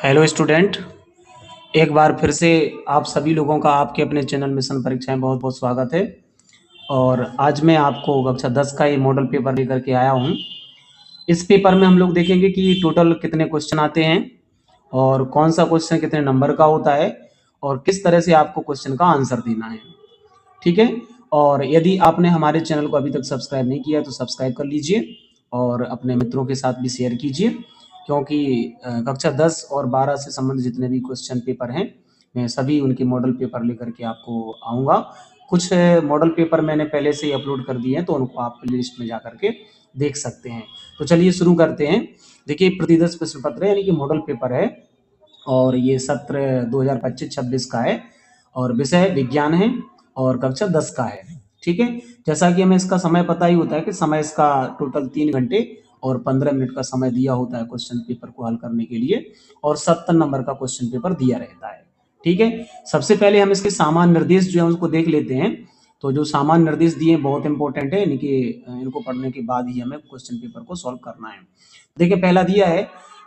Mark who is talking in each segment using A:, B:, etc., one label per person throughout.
A: Hello student, एक बार फिर से आप सभी लोगों का आपके अपने चैनल मिशन परीक्षाएं बहुत बहुत स्वागत है। और आज मैं आपको कक्षा 10 का ये मॉडल पेपर लेकर के आया हूँ। इस पेपर में हम लोग देखेंगे कि टोटल कितने क्वेश्चन आते हैं और कौन सा क्वेश्चन कितने नंबर का होता है और किस तरह से आपको क्वेश्चन का आंसर देना है। ठीक है। और यदि आपने हमारे चैनल को अभी तक सब्सक्राइब नहीं किया तो सब्सक्राइब कर लीजिए और अपने मित्रों के साथ भी शेयर कीजिए, क्योंकि कक्षा 10 और 12 से संबंधित जितने भी क्वेश्चन पेपर हैं मैं सभी उनके मॉडल पेपर लेकर के आपको आऊँगा। कुछ मॉडल पेपर मैंने पहले से ही अपलोड कर दिए हैं, तो उनको आप प्ले लिस्ट में जा करके देख सकते हैं। तो चलिए शुरू करते हैं। देखिए, प्रतिदर्श प्रश्न पत्र यानी कि मॉडल पेपर है और ये सत्र 2025-26 का है और विषय विज्ञान है और कक्षा 10 का है। ठीक है। जैसा कि हमें इसका समय पता ही होता है कि समय इसका टोटल 3 घंटे और 15 मिनट का समय दिया होता है क्वेश्चन पेपर को हल करने के लिए और 70 नंबर का क्वेश्चन पेपर दिया रहता है। ठीक है। सबसे पहले हम इसके सामान्य निर्देश जो है उसको देख लेते हैं। तो जो सामान्य निर्देश दिए बहुत इंपॉर्टेंट है, इनको पढ़ने के बाद ही हमें क्वेश्चन पेपर को सॉल्व करना है। देखिए, पहला दिया है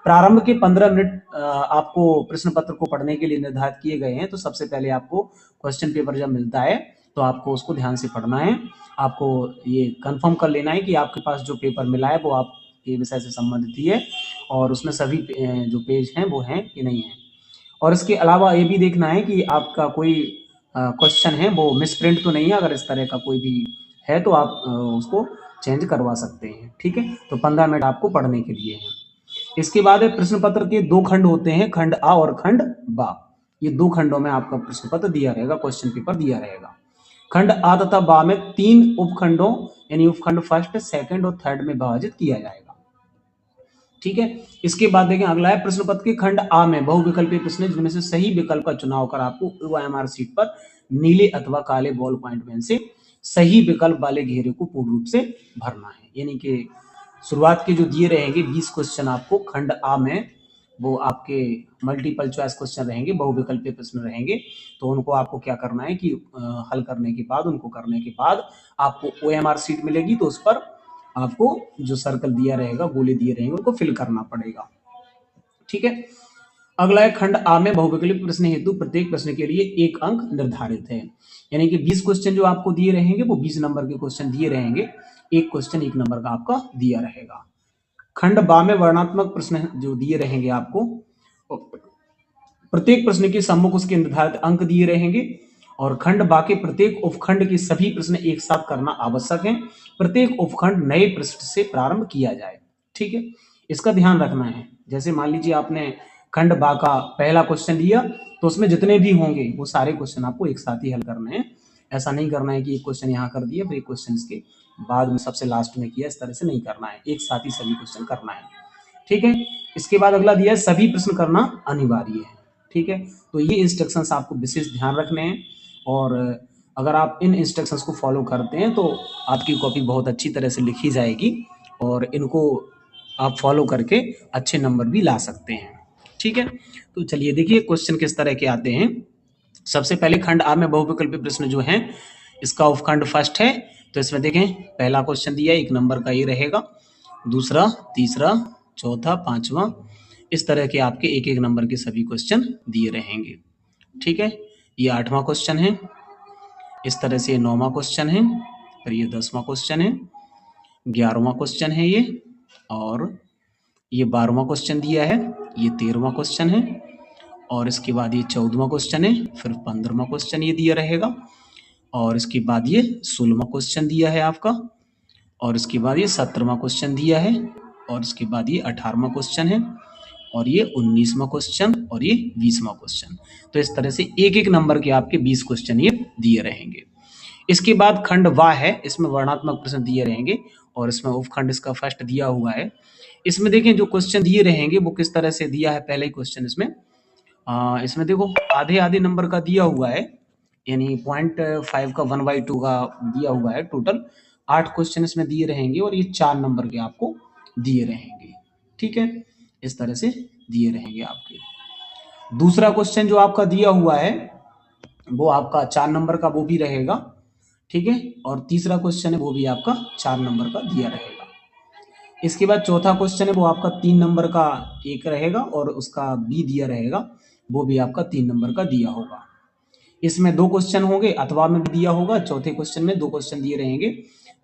A: प्रारंभ के 15 मिनट आपको प्रश्न पत्र को पढ़ने के लिए निर्धारित किए गए हैं। तो सबसे पहले आपको क्वेश्चन पेपर जब मिलता है तो आपको उसको ध्यान से पढ़ना है। आपको ये कंफर्म कर लेना है कि आपके पास जो पेपर मिला है वो आपके विषय से संबंधित ही है और उसमें सभी जो पेज हैं वो हैं कि नहीं है। और इसके अलावा ये भी देखना है कि आपका कोई क्वेश्चन है वो मिसप्रिंट तो नहीं है। अगर इस तरह का कोई भी है तो आप उसको चेंज करवा सकते हैं। ठीक है। तो 15 मिनट आपको पढ़ने के लिए है। इसके बाद प्रश्न पत्र के 2 खंड होते हैं, खंड आ और खंड बा। ये 2 खंडों में आपका प्रश्न पत्र दिया रहेगा, क्वेश्चन पेपर दिया रहेगा। खंड आ तथा बा में 3 उपखंडों यानी उपखंड फर्स्ट, सेकंड और थर्ड में विभाजित किया जाएगा। ठीक है। इसके बाद देखें, अगला है प्रश्न पत्र के खंड आ में बहुविकल्पीय प्रश्न जिनमें से सही विकल्प का चुनाव कर आपको OMR सीट पर नीले अथवा काले बॉल पॉइंट पेन से सही विकल्प वाले घेरे को पूर्ण रूप से भरना है। यानी कि शुरुआत के जो दिए रहेंगे 20 क्वेश्चन आपको खंड आ में, वो आपके मल्टीपल चॉइस क्वेश्चन रहेंगे, बहुविकल्पीय प्रश्न रहेंगे। तो उनको आपको क्या करना है कि हल करने के बाद, उनको करने के बाद आपको OMR सीट मिलेगी, तो उस पर आपको जो सर्कल दिया रहेगा, गोले दिए रहेंगे, उनको फिल करना पड़ेगा। ठीक है। अगला है खंड आ में बहुविकल्पीय प्रश्न हेतु प्रत्येक प्रश्न के लिए 1 अंक निर्धारित है। यानी कि 20 क्वेश्चन जो आपको दिए रहेंगे वो 20 नंबर के क्वेश्चन दिए रहेंगे, एक क्वेश्चन 1 नंबर का आपका दिया रहेगा। खंड बा में वर्णात्मक प्रश्न जो दिए रहेंगे आपको, प्रत्येक प्रश्न के सम्मुख उसके निर्धारित अंक दिए रहेंगे और खंड बा के प्रत्येक उपखंड के सभी प्रश्न एक साथ करना आवश्यक है। प्रत्येक उपखंड नए पृष्ठ से प्रारंभ किया जाए। ठीक है। इसका ध्यान रखना है। जैसे मान लीजिए आपने खंड बा का पहला क्वेश्चन लिया तो उसमें जितने भी होंगे वो सारे क्वेश्चन आपको एक साथ ही हल करने हैं। ऐसा नहीं करना है कि एक क्वेश्चन यहाँ कर दिया फिर एक क्वेश्चन इसके बाद में सबसे लास्ट में किया, इस तरह से नहीं करना है, एक साथ ही सभी क्वेश्चन करना है। ठीक है। इसके बाद अगला दिया है सभी प्रश्न करना अनिवार्य है। ठीक है। तो ये इंस्ट्रक्शंस आपको विशेष ध्यान रखने हैं और अगर आप इन इंस्ट्रक्शंस को फॉलो करते हैं तो आपकी कॉपी बहुत अच्छी तरह से लिखी जाएगी और इनको आप फॉलो करके अच्छे नंबर भी ला सकते हैं। ठीक है। तो चलिए देखिए क्वेश्चन किस तरह के आते हैं। सबसे पहले खंड आ में बहुविकल्पीय प्रश्न जो है इसका उपखंड फर्स्ट है। तो इसमें देखें पहला क्वेश्चन दिया 1 नंबर का ये रहेगा, दूसरा, तीसरा, चौथा, पांचवा, इस तरह के आपके 1-1 नंबर के सभी क्वेश्चन दिए रहेंगे। ठीक है। ये 8वां क्वेश्चन है, इस तरह से 9वां क्वेश्चन है, फिर ये 10वां क्वेश्चन है, 11वां क्वेश्चन है ये, और ये 12वां क्वेश्चन दिया है, ये 13वां क्वेश्चन है, और इसके बाद ये 14वां क्वेश्चन है, फिर 15वां क्वेश्चन ये दिया रहेगा, और इसके बाद ये 16वां क्वेश्चन दिया है आपका, और इसके बाद ये 17वां क्वेश्चन दिया है, और इसके बाद ये 18वां क्वेश्चन है, और ये 19वां क्वेश्चन, और ये 20वां क्वेश्चन। तो इस तरह से 1-1 नंबर के आपके 20 क्वेश्चन ये दिए रहेंगे। इसके बाद खंड वा है, इसमें वर्णात्मक प्रश्न दिए रहेंगे और इसमें उपखंड इसका फर्स्ट दिया हुआ है। इसमें देखें जो क्वेश्चन दिए रहेंगे वो किस तरह से दिया है। पहले ही क्वेश्चन इसमें देखो आधे आधे नंबर का दिया हुआ है, यानी 0.5 का 1/2 का दिया हुआ है। टोटल 8 क्वेश्चन इसमें दिए रहेंगे और ये 4 नंबर के आपको दिए रहेंगे। ठीक है। इस तरह से दिए रहेंगे आपके। दूसरा क्वेश्चन जो आपका दिया हुआ है वो आपका 4 नंबर का वो भी रहेगा। ठीक है। और तीसरा क्वेश्चन है वो भी आपका 4 नंबर का दिया रहेगा। इसके बाद चौथा क्वेश्चन है वो आपका 3 नंबर का एक रहेगा और उसका बी दिया रहेगा, वो भी आपका 3 नंबर का दिया होगा। इसमें 2 क्वेश्चन होंगे, अथवा में भी दिया होगा, चौथे क्वेश्चन में 2 क्वेश्चन दिए रहेंगे।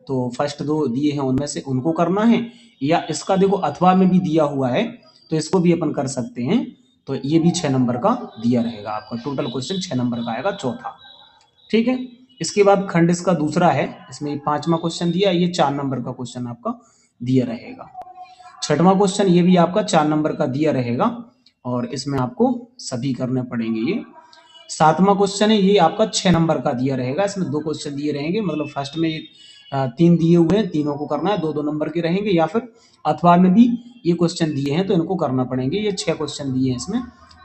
A: तो फर्स्ट 2 दिए हैं उनमें से उनको करना है, या इसका देखो अथवा में भी दिया हुआ है तो इसको भी अपन कर सकते हैं। तो ये भी 6 नंबर का दिया रहेगा आपका, टोटल क्वेश्चन 6 नंबर का आएगा चौथा। ठीक है। इसके बाद खंड इसका दूसरा है, इसमें 5वां क्वेश्चन दिया, ये 4 नंबर का क्वेश्चन आपका दिया रहेगा। 6वां क्वेश्चन ये भी आपका 4 नंबर का दिया रहेगा और इसमें आपको सभी करने पड़ेंगे ये। 7वां क्वेश्चन है ये आपका 6 नंबर का दिया रहेगा, इसमें 2 क्वेश्चन दिए रहेंगे, मतलब फर्स्ट में 3 दिए हुए हैं, तीनों को करना है, 2-2 नंबर के रहेंगे, या फिर अथवा में भी ये क्वेश्चन दिए हैं तो इनको करना पड़ेंगे। ये 6 क्वेश्चन दिए हैं, इसमें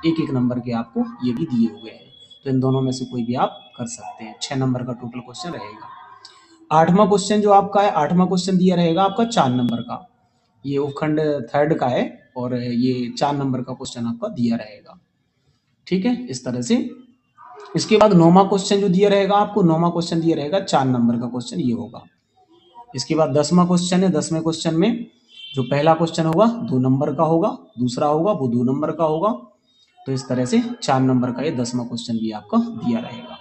A: 1-1 नंबर के आपको ये भी दिए हुए हैं, तो इन दोनों में से कोई भी आप कर सकते हैं। 6 नंबर का टोटल क्वेश्चन रहेगा। 8वां क्वेश्चन जो आपका है, 8वां क्वेश्चन दिया रहेगा आपका 4 नंबर का, ये उपखंड थर्ड का है और ये 4 नंबर का क्वेश्चन आपका दिया रहेगा। ठीक है, इस तरह से। इसके बाद 9वां क्वेश्चन जो दिया रहेगा आपको, 9वां क्वेश्चन दिया रहेगा 4 नंबर का क्वेश्चन ये होगा। इसके बाद 10वां क्वेश्चन है, 10वें क्वेश्चन में जो पहला क्वेश्चन होगा 2 नंबर का होगा, दूसरा होगा वो 2 नंबर का होगा, तो इस तरह से 4 नंबर का ये 10वां क्वेश्चन भी आपका दिया रहेगा।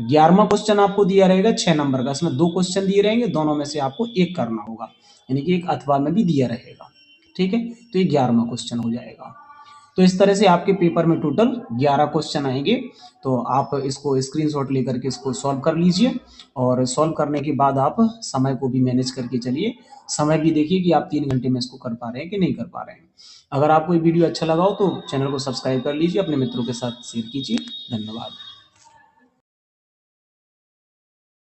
A: 11वां क्वेश्चन आपको दिया रहेगा 6 नंबर का, इसमें 2 क्वेश्चन दिए रहेंगे, दोनों में से आपको एक करना होगा, यानी कि एक अथवा में भी दिया रहेगा। ठीक है, तो ये 11वां क्वेश्चन हो जाएगा। तो इस तरह से आपके पेपर में टोटल 11 क्वेश्चन आएंगे, तो आप इसको स्क्रीनशॉट लेकर के इसको सॉल्व कर लीजिए, और सॉल्व करने के बाद आप समय को भी मैनेज करके चलिए, समय भी देखिए कि आप 3 घंटे में इसको कर पा रहे हैं कि नहीं कर पा रहे हैं। अगर आपको ये वीडियो अच्छा लगा हो तो चैनल को सब्सक्राइब कर लीजिए, अपने मित्रों के साथ शेयर कीजिए। धन्यवाद।